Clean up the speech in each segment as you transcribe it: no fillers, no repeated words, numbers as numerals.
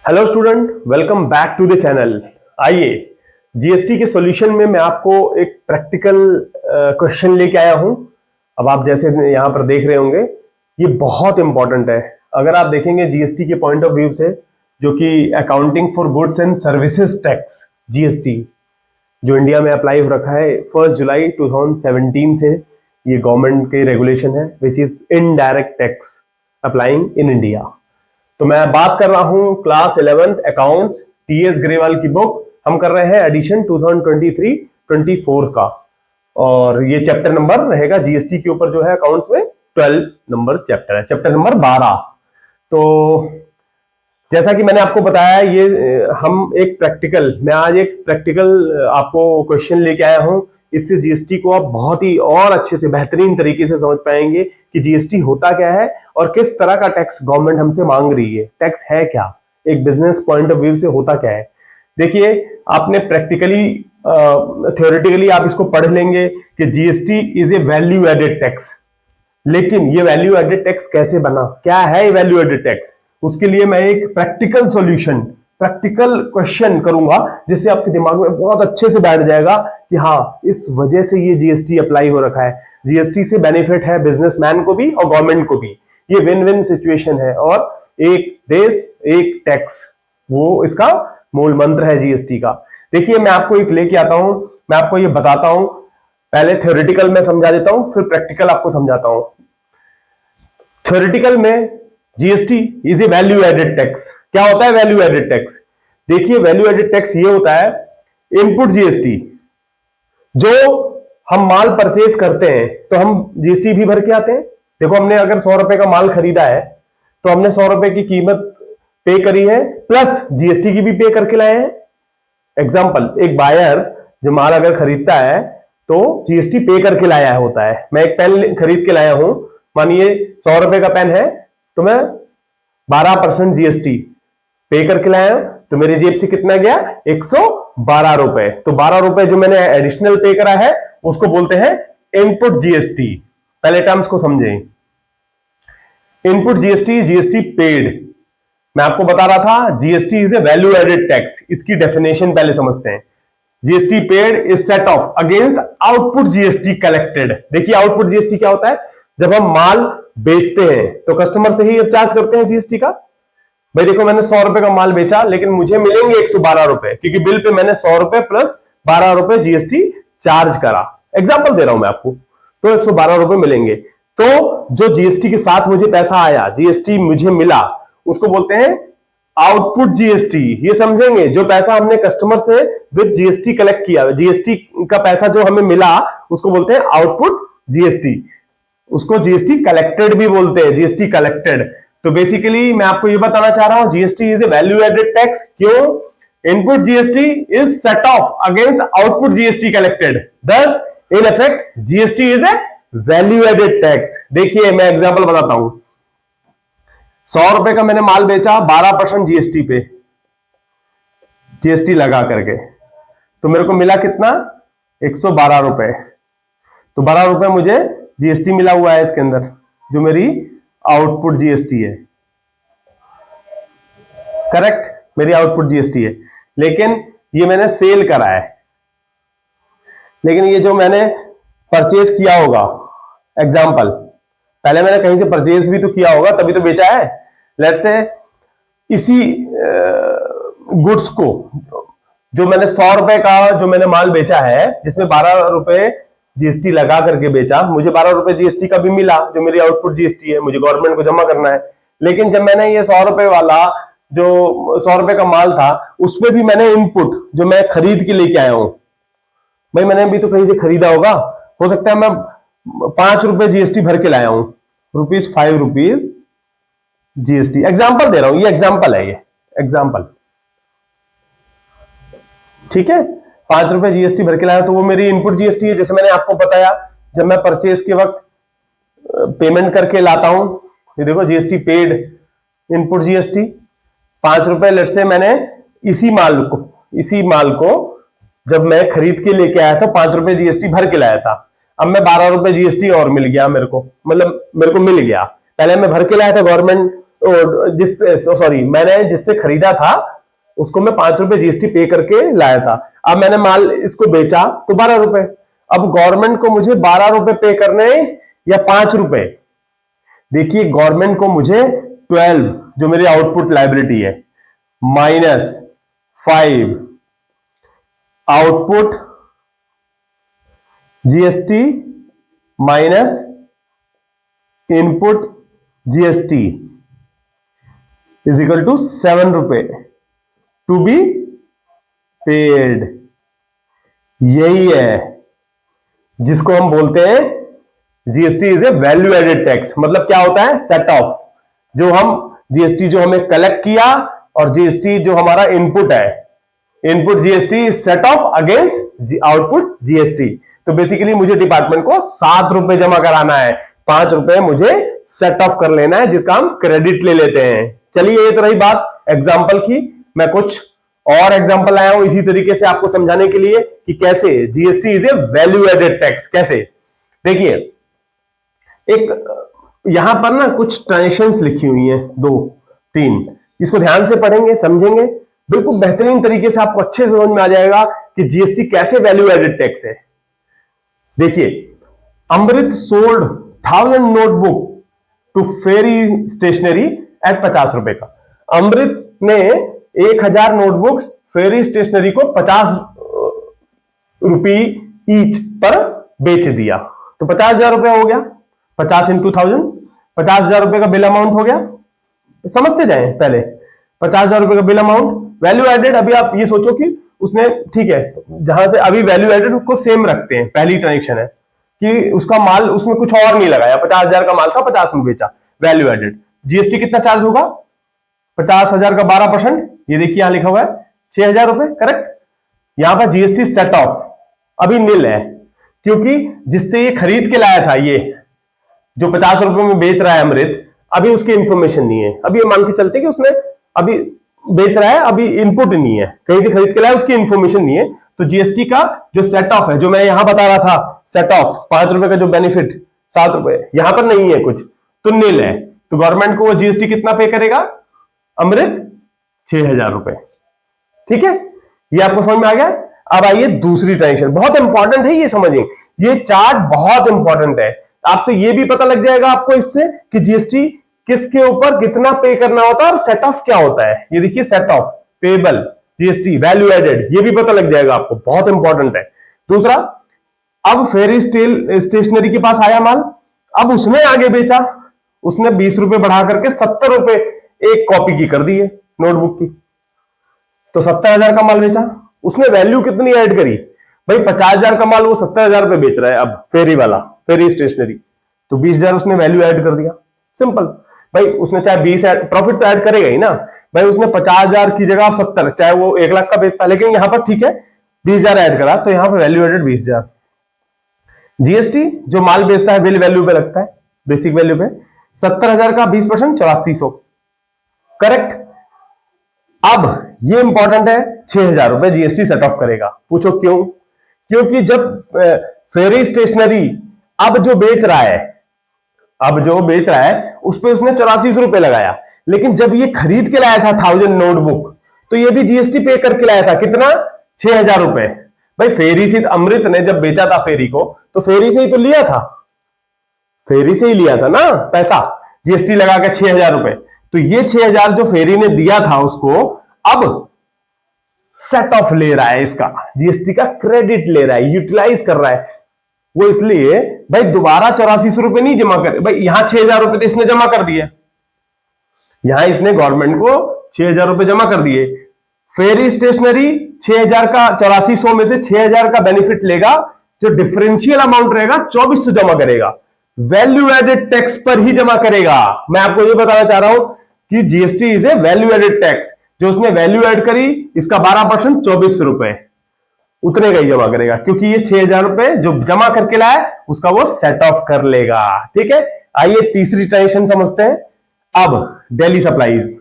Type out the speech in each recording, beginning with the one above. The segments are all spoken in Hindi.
Hello student, welcome back to the channel. आइए जीएसटी के सॉल्यूशन में मैं आपको एक प्रैक्टिकल क्वेश्चन लेके आया हूं। अब आप जैसे यहां पर देख रहे होंगे, ये बहुत इंपॉर्टेंट है। अगर आप देखेंगे जीएसटी के पॉइंट ऑफ व्यू से, जो कि accounting for goods and services tax GST, जो इंडिया में अप्लाई हो रखा है 1 जुलाई 2017 से, ये गवर्नमेंट के रेगुलेशन है which is indirect tax applying in India. तो मैं बात कर रहा हूं class 11th accounts TS Grewal की बुक। हम कर रहे हैं एडिशन 2023-24 का, और ये चैप्टर नंबर रहेगा जीएसटी के ऊपर जो है अकाउंट्स में 12 नंबर चैप्टर है, चैप्टर नंबर 12। तो जैसा कि मैंने आपको बताया, ये हम एक प्रैक्टिकल, मैं आज एक प्रैक्टिकल आपको क्वेश्चन लेके आया हूं। इससे जीएसटी को आप बहुत ही और अच्छे से बेहतरीन तरीके से समझ पाएंगे कि जीएसटी होता क्या है और किस तरह का टैक्स गवर्नमेंट हमसे मांग रही है। टैक्स है क्या, एक बिजनेस पॉइंट ऑफ व्यू से होता क्या है। देखिए, आपने प्रैक्टिकली थ्योरेटिकली आप इसको पढ़ लेंगे कि GST is a value added tax. लेकिन ये वैल्यू एडेड टैक्स कैसे बना, क्या है ये वैल्यू एडेड टैक्स, उसके लिए मैं एक प्रैक्टिकल सॉल्यूशन, प्रैक्टिकल क्वेश्चन करूंगा, जिससे आपके दिमाग में बहुत अच्छे से बैठ जाएगा कि हाँ, इस वजह से ये जीएसटी अप्लाई हो रखा है। जीएसटी से बेनिफिट है बिजनेसमैन को भी और गवर्नमेंट को भी। ये विन विन सिचुएशन है, और एक देश एक टैक्स, वो इसका मूल मंत्र है जीएसटी का। देखिए, मैं आपको एक लेके आता हूं, मैं आपको ये बताता हूं। पहले थ्योरेटिकल में समझा देता हूं, फिर प्रैक्टिकल आपको समझाता हूं। थ्योरेटिकल में GST is a value added tax. क्या होता है वैल्यू एडेड टैक्स? देखिए, वैल्यू एडेड टैक्स ये होता है इनपुट जीएसटी। जो हम माल परचेज करते हैं तो हम जीएसटी भी भर के आते हैं। देखो, हमने अगर 100 रुपए का माल खरीदा है तो हमने 100 रुपए की कीमत पे करी है, प्लस जीएसटी की भी पे करके लाए हैं। एग्जाम्पल, एक बायर जो माल अगर खरीदता है तो जीएसटी पे करके लाया होता है। मैं एक पेन खरीद के लाया हूं, मानिए 100 रुपए का पेन है, तो मैं 12% जीएसटी पे करके लाया हूं, तो मेरी जेब से कितना गया? 112 रुपए। तो 12 रुपए जो मैंने एडिशनल पे करा है उसको बोलते हैं इनपुट जीएसटी। पहले टर्म्स को समझें। Input GST, GST paid. मैं आपको बता रहा था GST is a value added tax. इसकी डेफिनेशन पहले समझते हैं। GST paid is set off against output GST collected. देखिए, आउटपुट जीएसटी क्या होता है? जब हम माल बेचते हैं तो कस्टमर से ही चार्ज करते हैं जीएसटी का। भाई देखो, मैंने 100 रुपए का माल बेचा, लेकिन मुझे मिलेंगे 112 रुपए, क्योंकि बिल पे मैंने 100 रुपए प्लस 12 रुपए जीएसटी चार्ज करा। एग्जांपल दे रहा हूं मैं आपको, तो 112 रुपए मिलेंगे। तो जो जीएसटी के साथ मुझे पैसा आया, जीएसटी मुझे मिला, उसको बोलते हैं आउटपुट जीएसटी। ये समझेंगे, जो पैसा हमने कस्टमर से विद जीएसटी कलेक्ट किया, जीएसटी का पैसा जो हमें मिला, उसको बोलते हैं आउटपुट जीएसटी। उसको जीएसटी कलेक्टेड भी बोलते हैं, जीएसटी कलेक्टेड। तो बेसिकली मैं आपको ये बताना चाह रहा हूं, GST is a value added tax. क्यों? Input GST is set off against output GST collected, thus in effect GST is a value added tax. देखिए, मैं एग्जांपल बताता हूं। 100 रुपए का मैंने माल बेचा, 12% जीएसटी पे, जीएसटी लगा करके, तो मेरे को मिला कितना? 112 रुपए। तो 12 रुपए मुझे जीएसटी मिला हुआ है इसके अंदर, जो मेरी आउटपुट जीएसटी है। करेक्ट, मेरी आउटपुट जीएसटी है। लेकिन ये मैंने सेल करा है, लेकिन ये जो मैंने परचेज किया होगा, एग्जांपल, पहले मैंने कहीं से परचेज भी तो किया होगा, तभी तो बेचा है। लेट्स से इसी गुड्स को, जो मैंने 100 रुपए का जो मैंने माल बेचा है, जिसमें 12 रुपए जीएसटी लगा करके बेचा, मुझे 12 रुपए जीएसटी का भी मिला, जो मेरी आउटपुट जीएसटी है, मुझे गवर्नमेंट को जमा करना है। लेकिन जब मैंने ये 100 रुपए वाला, जो 100 रुपए का माल था, उसमें भी मैंने इनपुट जो मैं खरीद के लेके आया हूं, भाई मैंने भी तो कहीं से खरीदा होगा, हो सकता है मैं 5 रुपए जीएसटी भर के लाया हूं, ₹5 जीएसटी। एग्जाम्पल दे रहा हूं, ये एग्जाम्पल है, ये एग्जाम्पल, ठीक है। 5 रुपए जीएसटी भर के लाया, तो वो मेरी इनपुट जीएसटी है। जैसे मैंने आपको बताया, जब मैं परचेज के वक्त पेमेंट करके लाता हूं, ये देखो जीएसटी पेड, इनपुट जीएसटी 5 रुपए। लेट से मैंने इसी माल को जब मैं खरीद के लेके आया था, 5 रुपए जीएसटी भर के लाया था। अब मैं 12 रुपए जीएसटी और मिल गया मेरे को, मतलब मेरे को मिल गया। पहले मैं भर के लाया था गवर्नमेंट मैंने जिससे खरीदा था उसको मैं 5 रुपए जीएसटी पे करके लाया था। अब मैंने माल इसको बेचा तो 12 रुपए। अब गवर्नमेंट को मुझे 12 रुपए पे करने या 5 रुपए। देखिए गवर्नमेंट को मुझे 12 जो मेरी आउटपुट लायबिलिटी है -5 output GST minus input GST is equal to 7 रुपए टू बी पेड। यही है जिसको हम बोलते हैं GST is a value added tax. मतलब क्या होता है? सेट ऑफ जो हम जीएसटी जो हमें कलेक्ट किया और जीएसटी जो हमारा इनपुट है, input GST is set off against output GST. तो बेसिकली मुझे डिपार्टमेंट को 7 रुपए जमा कराना है, 5 रुपए मुझे सेट ऑफ कर लेना है जिसका हम क्रेडिट ले लेते हैं। चलिए ये तो रही बात एग्जांपल की। मैं कुछ और एग्जांपल लाया हूं इसी तरीके से आपको समझाने के लिए कि कैसे GST is a value added tax. कैसे? देखिए एक यहां पर ना कुछ ट्रांजेक्शंस लिखी हुई हैं 2 3, इसको ध्यान से पढ़ेंगे समझेंगे बिल्कुल बेहतरीन तरीके से आपको अच्छे से समझ में आ जाएगा कि जीएसटी कैसे वैल्यू एडेड टैक्स है। देखिए Amrit sold 1000 notebook to ferry stationery at 50 रुपए का। अमृत ने 1000 नोटबुक्स फेरी स्टेशनरी को 50 रुपये ईच पर बेच दिया। तो 50,000 रुपए हो गया, 50 इंटू 1000, 50,000 रुपए का बिल अमाउंट हो गया। समझते जाएं पहले 50,000 रुपए का बिल अमाउंट। वैल्यू एडेड अभी आप ये सोचो कि उसने ठीक है जहां से अभी वैल्यू एडेड उसको सेम रखते हैं। पहली ट्रांजेक्शन है कि उसका माल उसमें कुछ और नहीं लगाया, 50,000 का माल था 50 में बेचा, वैल्यू एडेड। जीएसटी कितना चार्ज होगा? 50,000 का 12%, ये देखिए यहां लिखा हुआ है 6,000 रुपए। करेक्ट। यहां पर जीएसटी सेट ऑफ अभी नील है क्योंकि जिससे ये खरीद के लाया था, ये जो 50 रुपए में बेच रहा है अमृत, अभी उसकी इंफॉर्मेशन नहीं है। अभी ये मान के चलते कि उसने अभी बेच रहा है, अभी इनपुट नहीं है, कहीं से खरीद के लाया, उसकी इंफॉर्मेशन नहीं है। तो जीएसटी का जो सेट ऑफ है, जो मैं यहां बता रहा था सेट ऑफ 5 रुपए का जो बेनिफिट 7 रुपए, यहां पर नहीं है कुछ, तो नील है। तो गवर्नमेंट को वो जीएसटी कितना पे करेगा? अमृत 6,000 रुपए। ठीक है, ये आपको समझ में आ गया। अब आइए दूसरी ट्रांजेक्शन, बहुत इंपॉर्टेंट है ये, समझिए ये चार्ट बहुत इंपॉर्टेंट है। आपसे ये भी पता लग जाएगा आपको इससे कि जीएसटी किसके ऊपर कितना पे करना होता है और सेट ऑफ क्या होता है। ये देखिए set off, payable, GST, value added, ये भी पता लग जाएगा आपको, बहुत इंपॉर्टेंट है। दूसरा, अब फेरी स्टेशनरी के पास आया माल, अब उसने आगे बेचा, उसने 20 रुपए बढ़ा करके 70 रुपए एक कॉपी की कर दी है नोटबुक की। तो 70,000 का माल बेचा, उसने वैल्यू कितनी ऐड करी भाई? 50,000 का माल वो 70,000 रुपए बेच रहा है अब फेरी वाला, फेरी स्टेशनरी, तो 20,000 उसने वैल्यू ऐड कर दिया। सिंपल भाई, उसने चाहे 20 प्रॉफिट तो ऐड करेगा ही ना भाई। उसने 50,000 की जगह 70, चाहे वो 1 लाख का बेचता, लेकिन यहां पर ठीक है 20,000 ऐड करा, तो यहां पर वैल्यू एडेड 20,000। जीएसटी जो माल बेचता है बिल वैल्यू पे लगता है, बेसिक वैल्यू पे। 70,000 का 20% 8400। करेक्ट। अब ये इंपॉर्टेंट है, 6,000 रुपए जीएसटी सेट ऑफ करेगा। पूछो क्यों? क्योंकि जब फेरी स्टेशनरी अब जो बेच रहा है उस पर उसने 8400 रुपए लगाया, लेकिन जब ये खरीद के लाया था 1000 नोटबुक, तो ये भी जीएसटी पे करके लाया था। कितना? 6,000 रुपए। भाई फेरी से अमृत ने जब बेचा था फेरी को, तो फेरी से ही तो लिया था, फेरी से ही लिया था ना पैसा, जीएसटी लगा के 6,000 रुपए। तो ये 6,000 जो फेरी ने दिया था उसको, अब सेट ऑफ ले रहा है, इसका जीएसटी का क्रेडिट ले रहा है, यूटिलाइज कर रहा है वो। इसलिए भाई दोबारा 8400 रुपए नहीं जमा करे भाई। यहां 6,000 रुपए तो इसने जमा कर दिए, यहां इसने गवर्नमेंट को 6,000 रुपए जमा कर दिए। फेरी स्टेशनरी 6,000 का 8400 में से 6,000 का बेनिफिट लेगा, जो डिफरेंशियल अमाउंट रहेगा 2400 जमा करेगा, वैल्यू एडेड टैक्स पर ही जमा करेगा। मैं आपको ये बताना चाह रहा हूं कि GST is a value added tax. जो उसने वैल्यू ऐड करी, इसका 12% 2400 रुपए, उतने का ही जमा करेगा, क्योंकि ये 6,000 रुपए जो जमा करके लाया उसका वो सेट ऑफ कर लेगा। ठीक है, आइए तीसरी ट्रांजेक्शन समझते हैं। अब डेली सप्लाईज,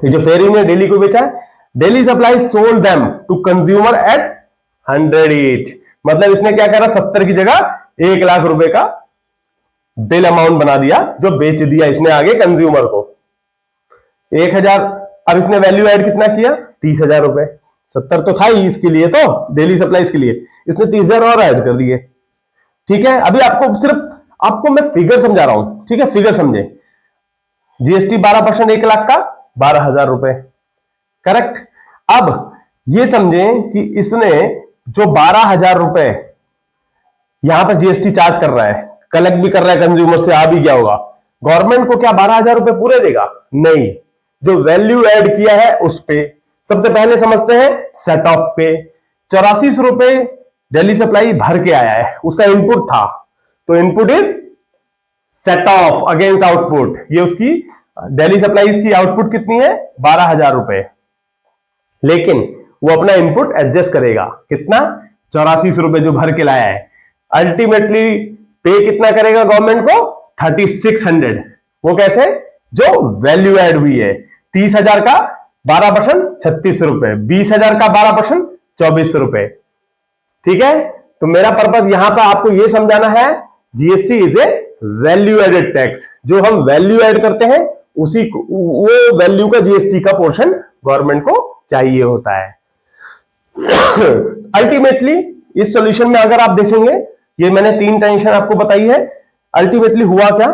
जो फेरी ने डेली को बेचा है, daily supply sold them to consumer at 100 ईच। मतलब इसने क्या करा, 70 की जगह 1 लाख रुपए का बिल अमाउंट बना दिया, जो बेच दिया इसने आगे कंज्यूमर को। 1000, अब इसने वैल्यू ऐड कितना किया? 30,000 रुपए। 70 तो था ही इसके लिए, तो डेली सप्लाईज के लिए इसने 30,000 और ऐड कर दिए। ठीक है, अभी आपको मैं फिगर समझा रहा हूं, ठीक है, फिगर समझे। जीएसटी 12%, 1 लाख का 12,000 रुपए, करेक्ट। अब ये समझें कि इसने जो 12,000 रुपए यहां पर जीएसटी चार्ज कर रहा है, कलेक्ट भी कर रहा है कंज्यूमर से, आ भी गया होगा, गवर्नमेंट को क्या 12,000 रुपए पूरे देगा? नहीं, जो वैल्यू ऐड किया है उस पे। सबसे पहले समझते हैं सेट ऑफ पे। 84 रुपए दिल्ली सप्लाई भर के आया है, उसका इनपुट था, तो input is set off against output. ये उसकी दिल्ली सप्लाई की आउटपुट कितनी है? 12,000 रुपए। लेकिन वो अपना इनपुट एडजस्ट करेगा, कितना? 84 रुपए जो भर के लाया है। अल्टीमेटली पे कितना करेगा गवर्नमेंट को? 3600। वो कैसे? जो वैल्यू ऐड हुई है। 30,000 का 12% 36 रुपए, 20,000 का 12% 24 रुपए। ठीक है, तो मेरा पर्पस यहां पर आपको यह समझाना है, GST is a value added tax. जो हम वैल्यू ऐड करते हैं उसी वो वैल्यू का जीएसटी का पोर्शन गवर्नमेंट को चाहिए होता है। अल्टीमेटली इस सॉल्यूशन में अगर आप देखेंगे, ये मैंने 3 टेंशन आपको बताई है। अल्टीमेटली हुआ क्या?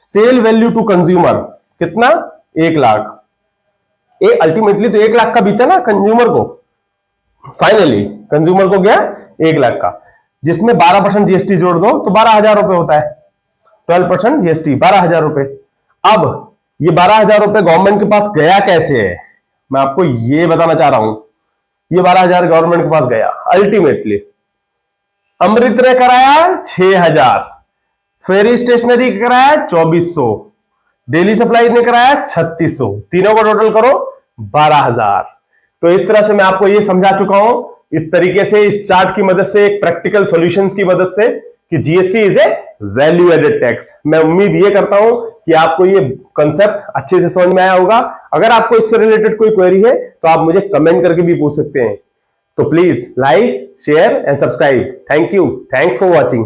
सेल वैल्यू टू कंज्यूमर कितना? 1 लाख। अल्टीमेटली तो 1 लाख का बीता ना कंज्यूमर को, फाइनली कंज्यूमर को गया 1 लाख का, जिसमें 12% जीएसटी जोड़ दो तो 12,000 रुपए होता है। 12% जीएसटी 12,000 रुपए। अब ये 12,000 रुपए गवर्नमेंट के पास गया कैसे है, मैं आपको ये बताना चाह रहा हूं। ये 12,000 गवर्नमेंट के पास गया अल्टीमेटली। अमृत ने कराया 6,000, फेरी स्टेशनरी कराया 2,400, डेली सप्लाई ने कराया 3,600, तीनों का टोटल करो 12,000। तो इस तरह से मैं आपको ये समझा चुका हूं, इस तरीके से, इस चार्ट की मदद से, एक प्रैक्टिकल सॉल्यूशंस की मदद से, कि GST is a value added tax. मैं उम्मीद ये करता हूं कि आपको ये कंसेप्ट अच्छे से समझ में आया होगा। अगर आपको इससे रिलेटेड कोई क्वेरी है तो आप मुझे कमेंट करके भी पूछ सकते हैं। तो please like, share and subscribe. Thank you, thanks for watching.